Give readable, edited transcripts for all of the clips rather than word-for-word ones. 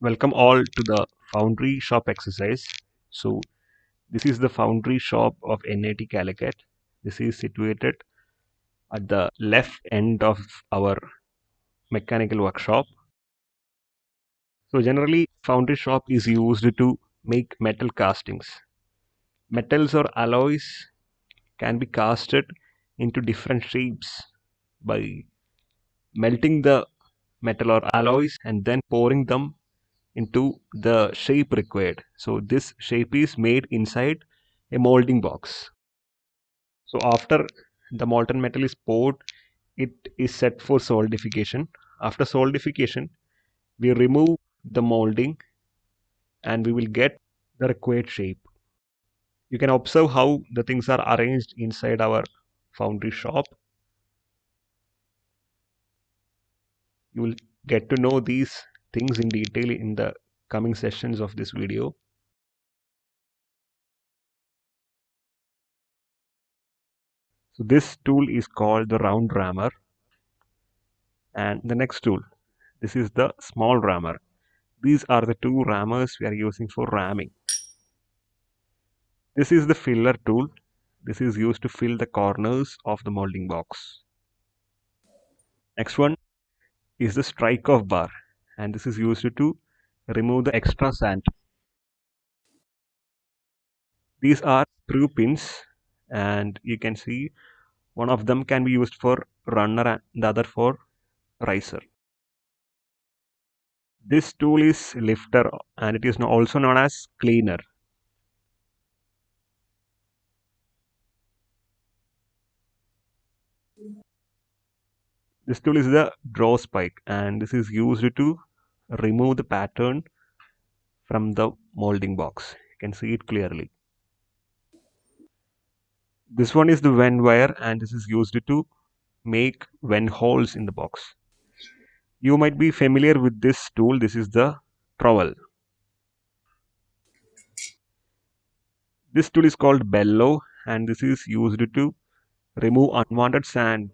Welcome all to the Foundry shop exercise. So this is the Foundry shop of NIT Calicut. This is situated at the left end of our mechanical workshop. So generally Foundry shop is used to make metal castings. Metals or alloys can be casted into different shapes by melting the metal or alloys and then pouring them into the shape required. So this shape is made inside a molding box. So after the molten metal is poured, it is set for solidification. After solidification, we remove the molding and we will get the required shape. You can observe how the things are arranged inside our foundry shop. You will get to know these things in detail in the coming sessions of this video. So this tool is called the round rammer, and the next tool, this is the small rammer. These are the two rammers we are using for ramming. This is the filler tool. This is used to fill the corners of the molding box. Next one is the strike off bar, and this is used to remove the extra sand. These are screw pins, and you can see one of them can be used for runner and the other for riser. This tool is lifter, and it is also known as cleaner. This tool is the draw spike, and this is used to remove the pattern from the molding box. You can see it clearly. This one is the vent wire, and this is used to make vent holes in the box. You might be familiar with this tool. This is the trowel. This tool is called bellow, and this is used to remove unwanted sand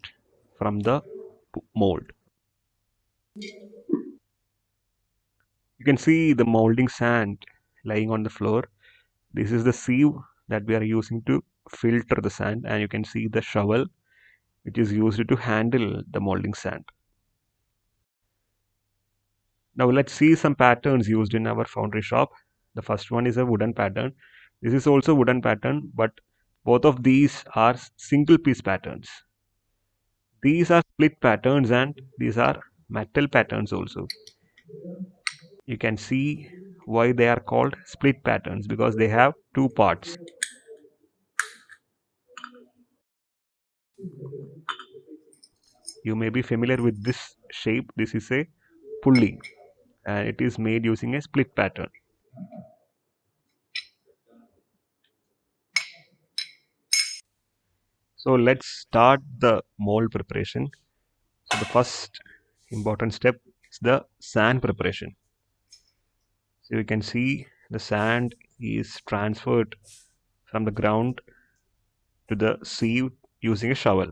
from the mold. You can see the molding sand lying on the floor. This is the sieve that we are using to filter the sand, and you can see the shovel which is used to handle the molding sand. Now let's see some patterns used in our foundry shop. The first one is a wooden pattern. This is also wooden pattern, but both of these are single piece patterns. These are split patterns and these are metal patterns also. You can see why they are called split patterns, because they have two parts. You may be familiar with this shape. This is a pulley, and it is made using a split pattern. So let's start the mold preparation. So the first important step is the sand preparation. So you can see the sand is transferred from the ground to the sieve using a shovel.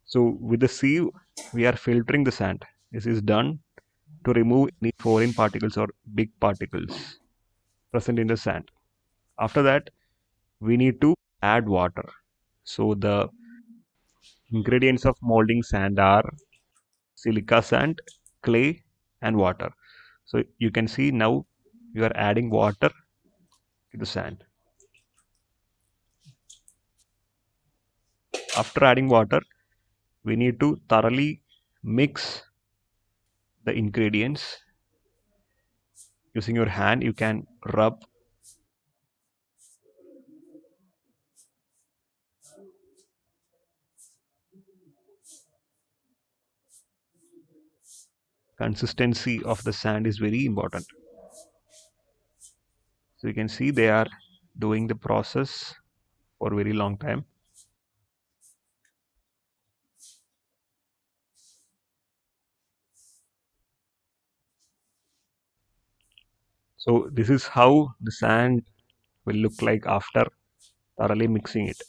So with the sieve, we are filtering the sand. This is done to remove any foreign particles or big particles present in the sand. After that, we need to add water. So the ingredients of molding sand are silica sand, clay, and water. So you can see now you are adding water to the sand. After adding water, we need to thoroughly mix the ingredients. Using your hand, you can rub consistency of the sand is very important. So you can see they are doing the process for a very long time. So this is how the sand will look like after thoroughly mixing it.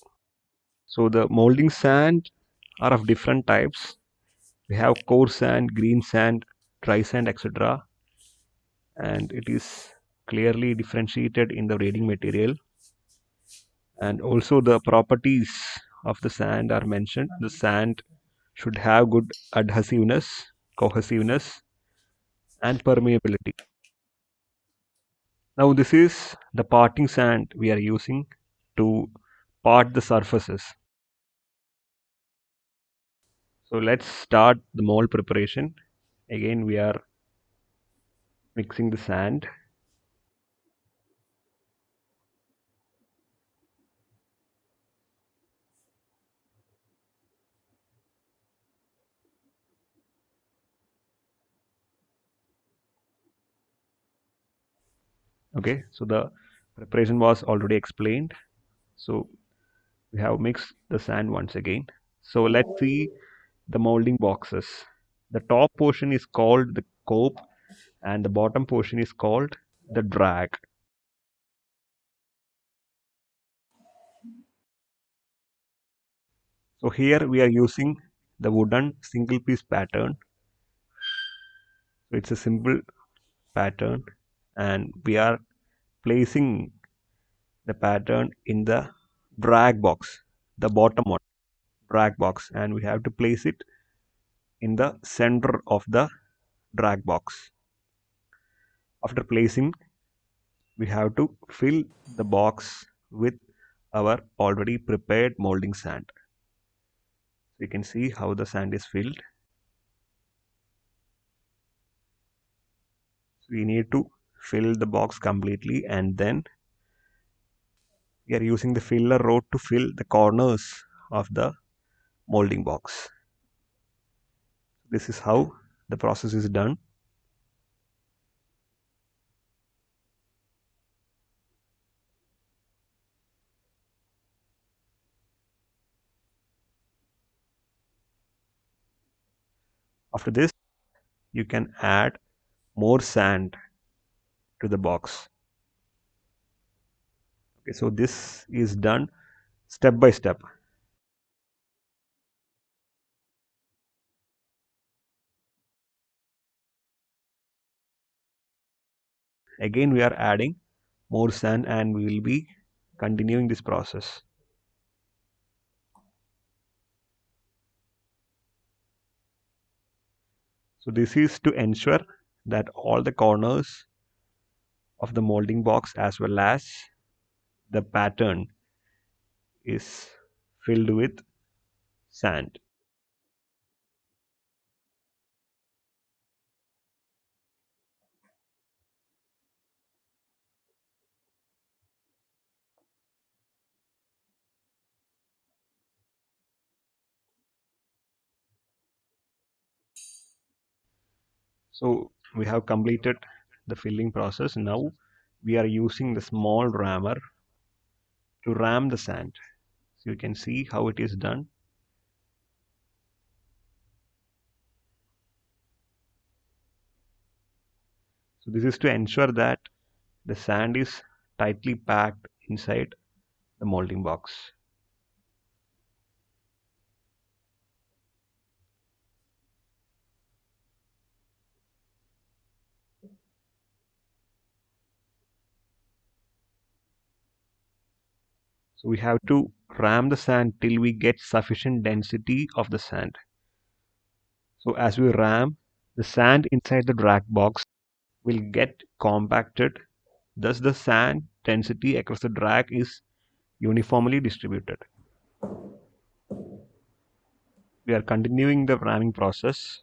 So the molding sand are of different types. We have coarse sand, green sand, dry sand, etc. and it is clearly differentiated in the reading material, and also the properties of the sand are mentioned. The sand should have good adhesiveness, cohesiveness, and permeability. Now this is the parting sand we are using to part the surfaces. So let's start the mold preparation. Again, we are mixing the sand. Okay, so the preparation was already explained. So we have mixed the sand once again. So let's see the molding boxes. The top portion is called the cope and the bottom portion is called the drag. So here we are using the wooden single piece pattern. So it's a simple pattern and we are placing the pattern in the drag box, the bottom one, drag box, and we have to place it in the center of the drag box. After placing, we have to fill the box with our already prepared molding sand. So you can see how the sand is filled. So we need to fill the box completely, and then we are using the filler rod to fill the corners of the molding box. This is how the process is done. After this, you can add more sand to the box. Okay, so this is done step by step. Again, we are adding more sand and we will be continuing this process. So this is to ensure that all the corners of the molding box as well as the pattern is filled with sand. So we have completed the filling process. Now we are using the small rammer to ram the sand. So you can see how it is done. So this is to ensure that the sand is tightly packed inside the molding box. So we have to ram the sand till we get sufficient density of the sand. So as we ram, the sand inside the drag box will get compacted. Thus the sand density across the drag is uniformly distributed. We are continuing the ramming process.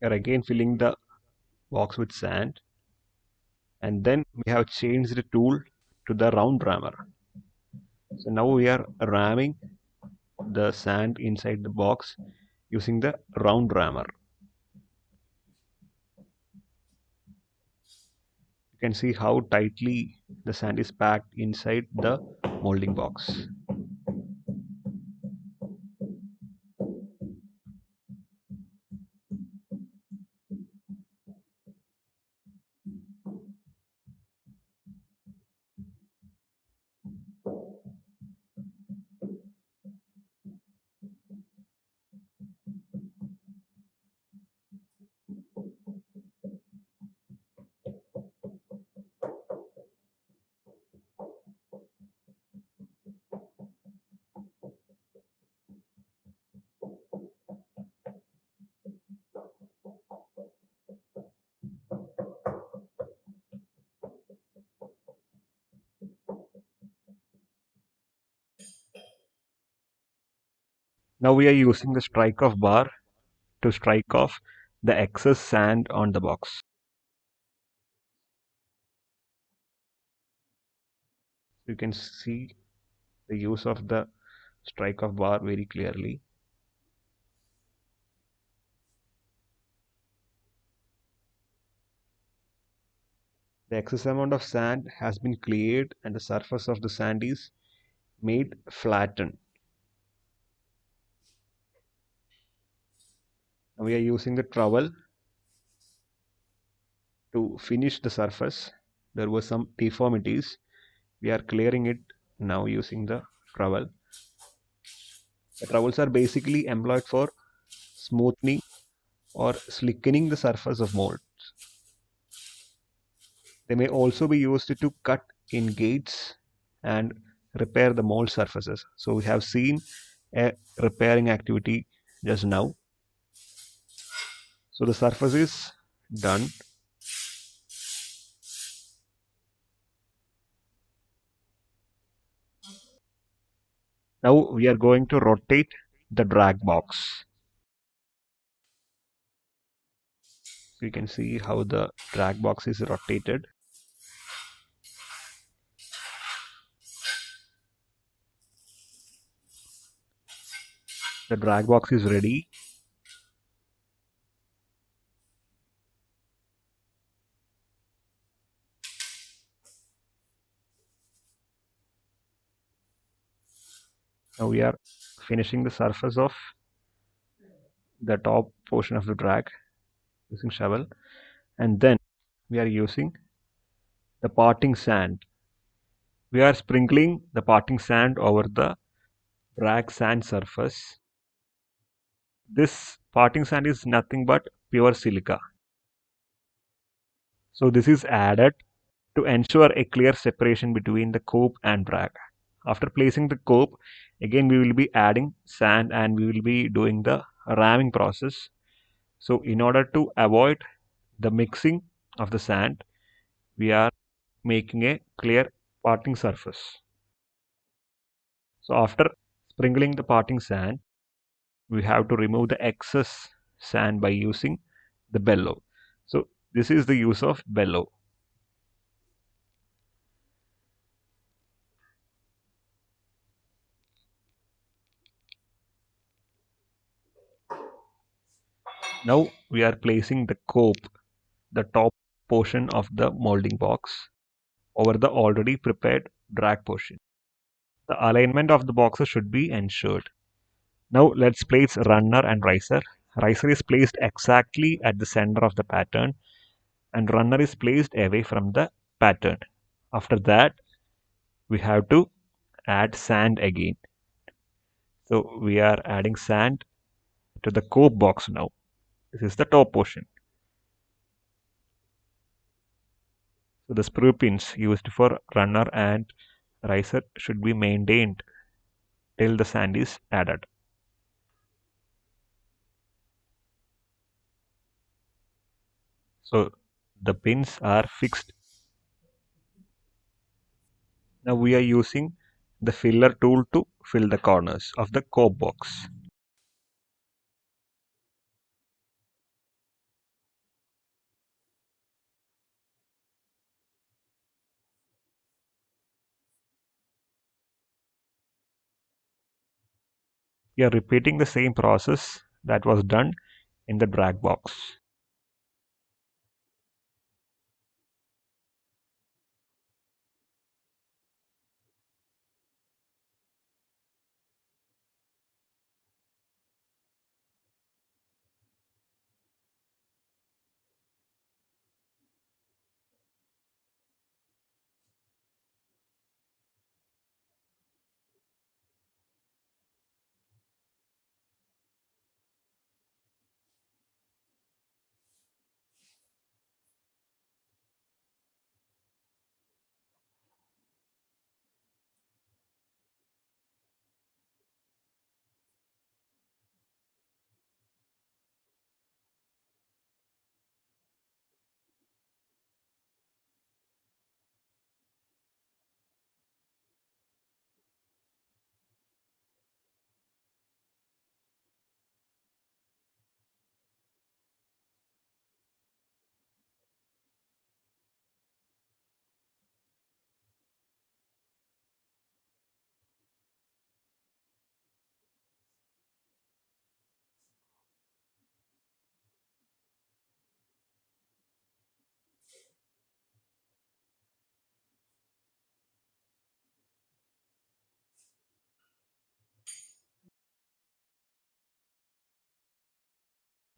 We are again filling the box with sand, and then we have changed the tool to the round rammer. So now we are ramming the sand inside the box using the round rammer. You can see how tightly the sand is packed inside the molding box. Now we are using the strike off bar to strike off the excess sand on the box. You can see the use of the strike off bar very clearly. The excess amount of sand has been cleared and the surface of the sand is made flattened. Now we are using the trowel to finish the surface. There were some deformities. We are clearing it now using the trowel. The trowels are basically employed for smoothing or slickening the surface of mold. They may also be used to cut in gates and repair the mold surfaces. So we have seen a repairing activity just now. So the surface is done. Now we are going to rotate the drag box. You can see how the drag box is rotated. The drag box is ready. Now we are finishing the surface of the top portion of the drag using shovel, and then we are using the parting sand. We are sprinkling the parting sand over the drag sand surface. This parting sand is nothing but pure silica. So this is added to ensure a clear separation between the cope and drag. After placing the cope, again we will be adding sand and we will be doing the ramming process. So in order to avoid the mixing of the sand, we are making a clear parting surface. So after sprinkling the parting sand, we have to remove the excess sand by using the bellow. So this is the use of bellow. Now we are placing the cope, the top portion of the molding box, over the already prepared drag portion. The alignment of the boxes should be ensured. Now let's place runner and riser. Riser is placed exactly at the center of the pattern and runner is placed away from the pattern. After that, we have to add sand again. So we are adding sand to the cope box now. This is the top portion. So the screw pins used for runner and riser should be maintained till the sand is added. So the pins are fixed. Now we are using the filler tool to fill the corners of the cope box. We are repeating the same process that was done in the drag box.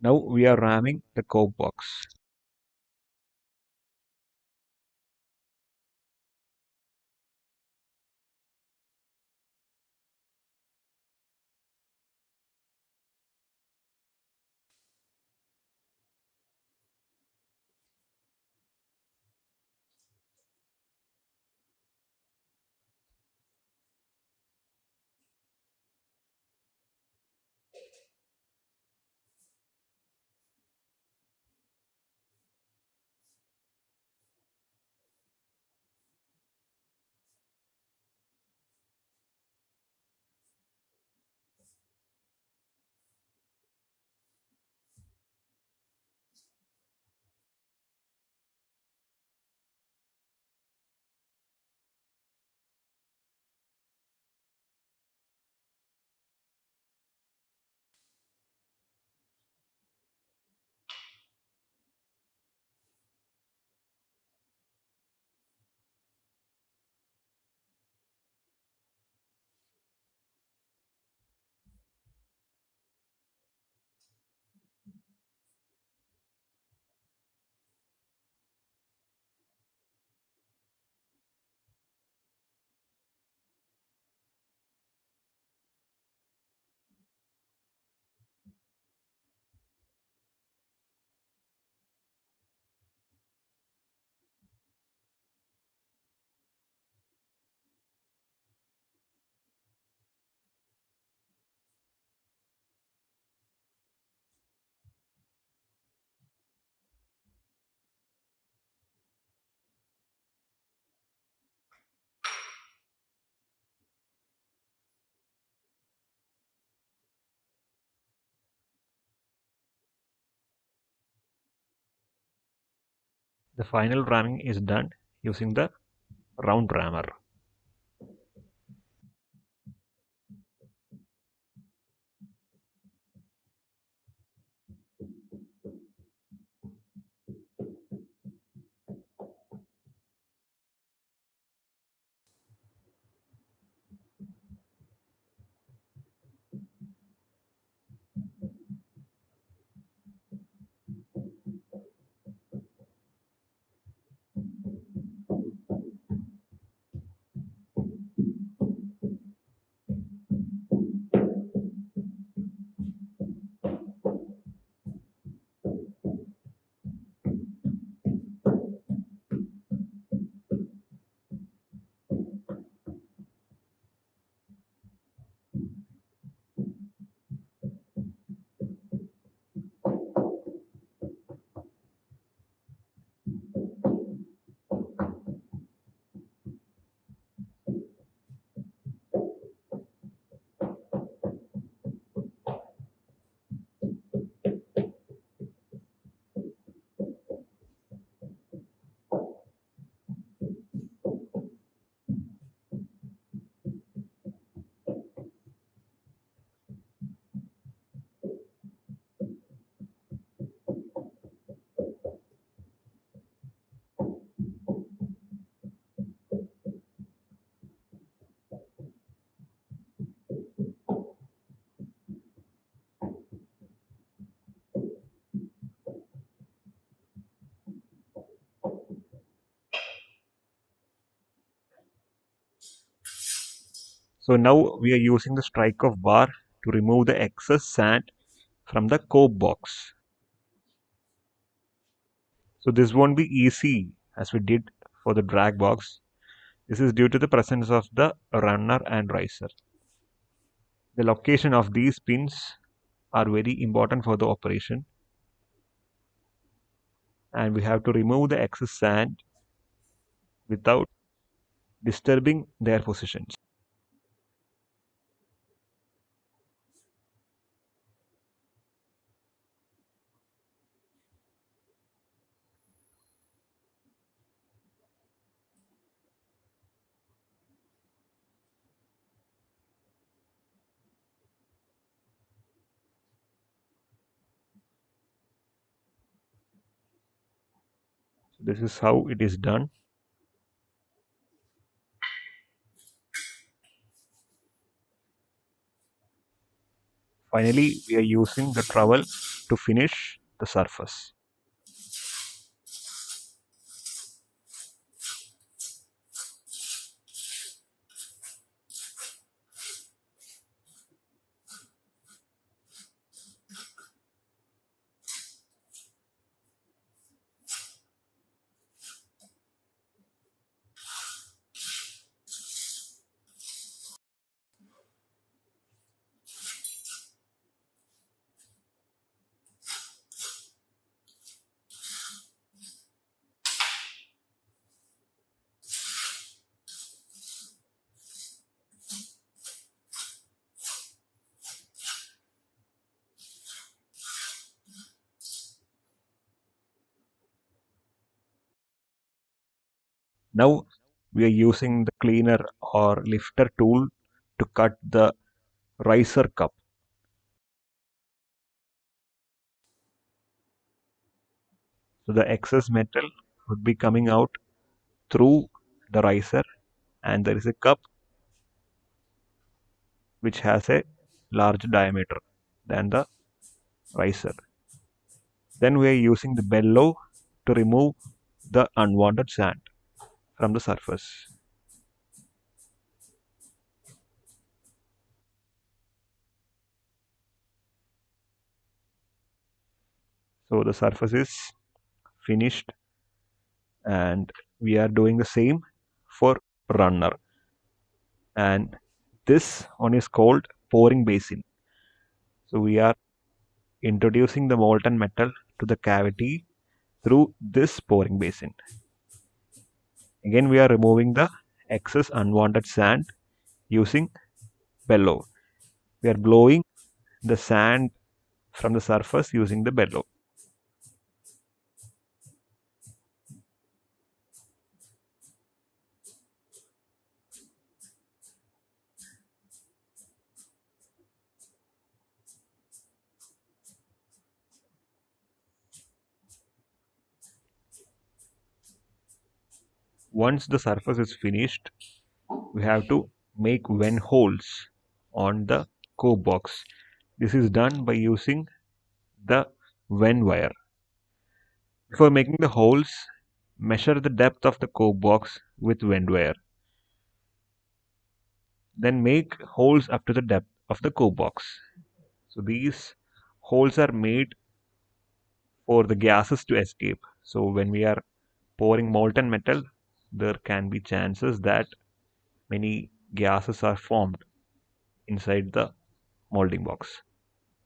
Now we are ramming the cope box. The final ramming is done using the round rammer. So now we are using the strike of bar to remove the excess sand from the cope box. So this won't be easy as we did for the drag box. This is due to the presence of the runner and riser. The location of these pins are very important for the operation, and we have to remove the excess sand without disturbing their positions. So this is how it is done. Finally, we are using the trowel to finish the surface. Now we are using the cleaner or lifter tool to cut the riser cup. So the excess metal would be coming out through the riser, and there is a cup which has a large diameter than the riser. Then we are using the bellow to remove the unwanted sand from the surface. So the surface is finished, and we are doing the same for runner. And this one is called pouring basin. So we are introducing the molten metal to the cavity through this pouring basin. Again, we are removing the excess unwanted sand using bellow. We are blowing the sand from the surface using the bellow. Once the surface is finished, we have to make vent holes on the cope box. This is done by using the vent wire. Before making the holes, measure the depth of the cope box with vent wire. Then make holes up to the depth of the cope box. So these holes are made for the gases to escape. So when we are pouring molten metal, there can be chances that many gases are formed inside the molding box.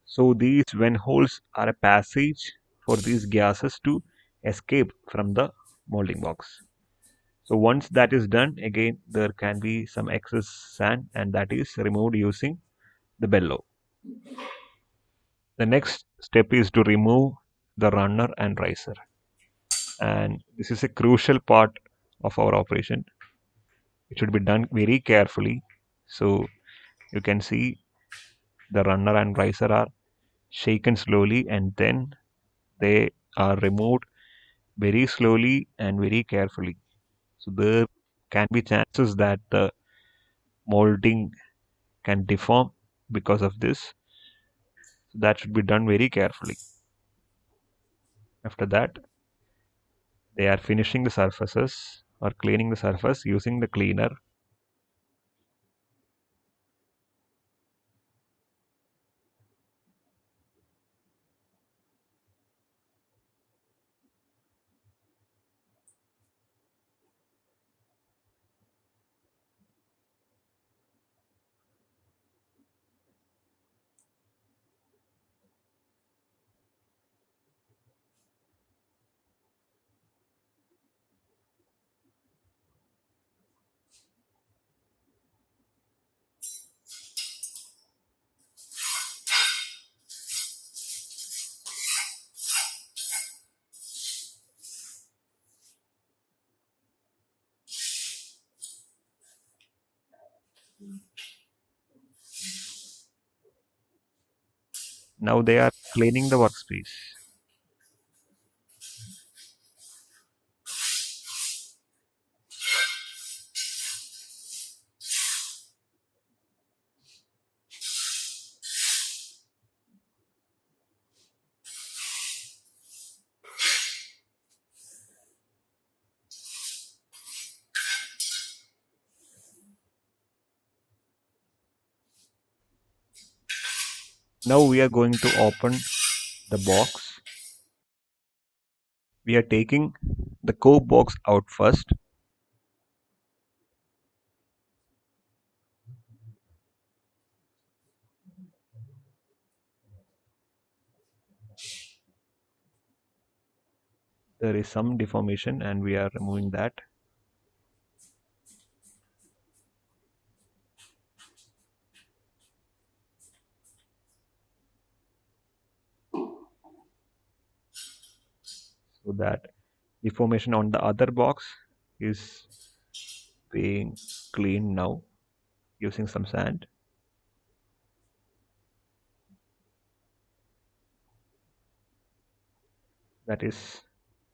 So these vent holes are a passage for these gases to escape from the molding box. So once that is done, again there can be some excess sand, and that is removed using the bellow. The next step is to remove the runner and riser, and this is a crucial part of our operation. It should be done very carefully. So you can see the runner and riser are shaken slowly, and then they are removed very slowly and very carefully. So there can be chances that the molding can deform because of this. So that should be done very carefully. After that, they are finishing the surfaces or cleaning the surface using the cleaner. Now they are cleaning the workspace. Now we are going to open the box. We are taking the core box out first. There is some deformation and we are removing that. So that deformation on the other box is being cleaned now using some sand. That is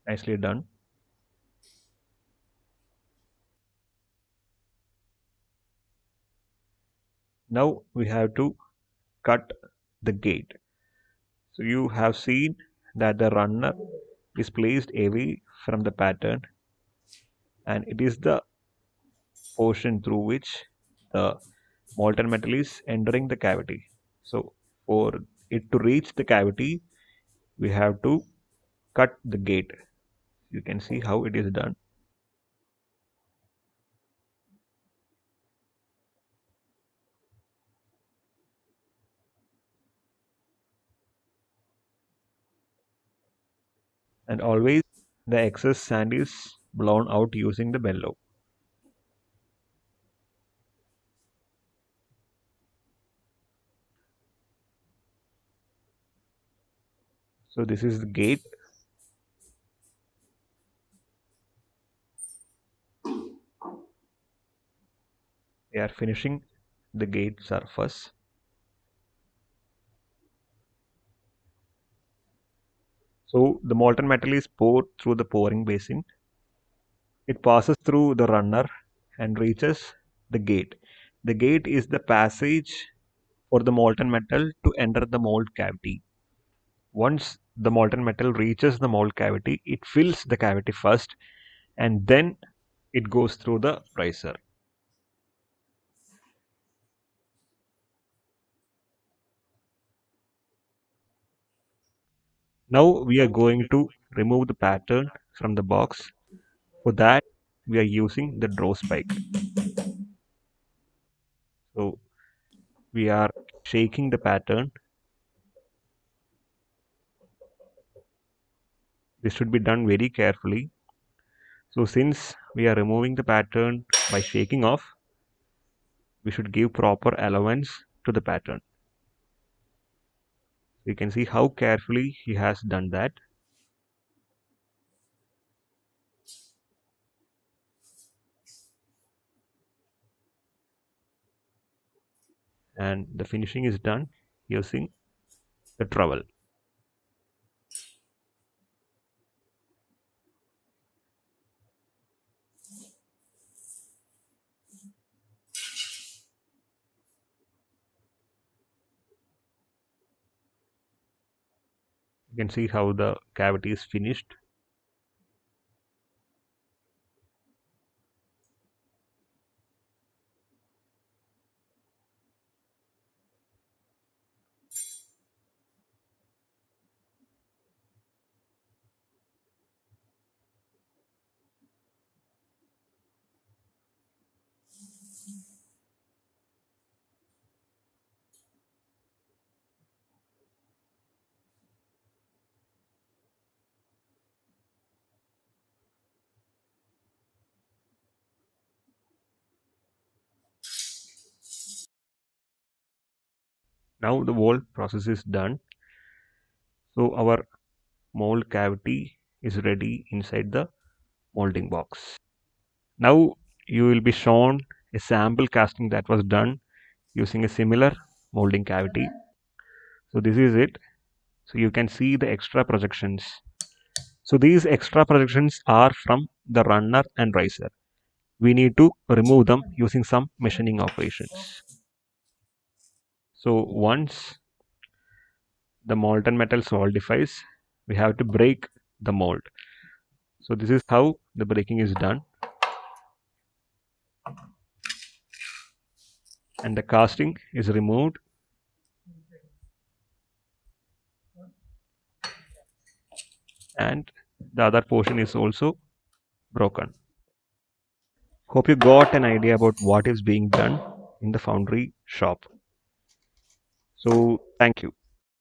nicely done. Now we have to cut the gate. So you have seen that the runner is placed away from the pattern, and it is the portion through which the molten metal is entering the cavity. So for it to reach the cavity, we have to cut the gate. You can see how it is done. And always the excess sand is blown out using the bellow. So this is the gate. We are finishing the gate surface. So the molten metal is poured through the pouring basin. It passes through the runner and reaches the gate. The gate is the passage for the molten metal to enter the mold cavity. Once the molten metal reaches the mold cavity, it fills the cavity first and then it goes through the riser. Now we are going to remove the pattern from the box. For that, we are using the draw spike. So we are shaking the pattern. This should be done very carefully. So since we are removing the pattern by shaking off, we should give proper allowance to the pattern. You can see how carefully he has done that. And the finishing is done using the trowel. You can see how the cavity is finished. Now the whole process is done. So our mold cavity is ready inside the molding box. Now you will be shown a sample casting that was done using a similar molding cavity. So this is it. So you can see the extra projections. So these extra projections are from the runner and riser. We need to remove them using some machining operations. So once the molten metal solidifies, we have to break the mold. So this is how the breaking is done. And the casting is removed. and the other portion is also broken. Hope you got an idea about what is being done in the Foundry shop. So thank you.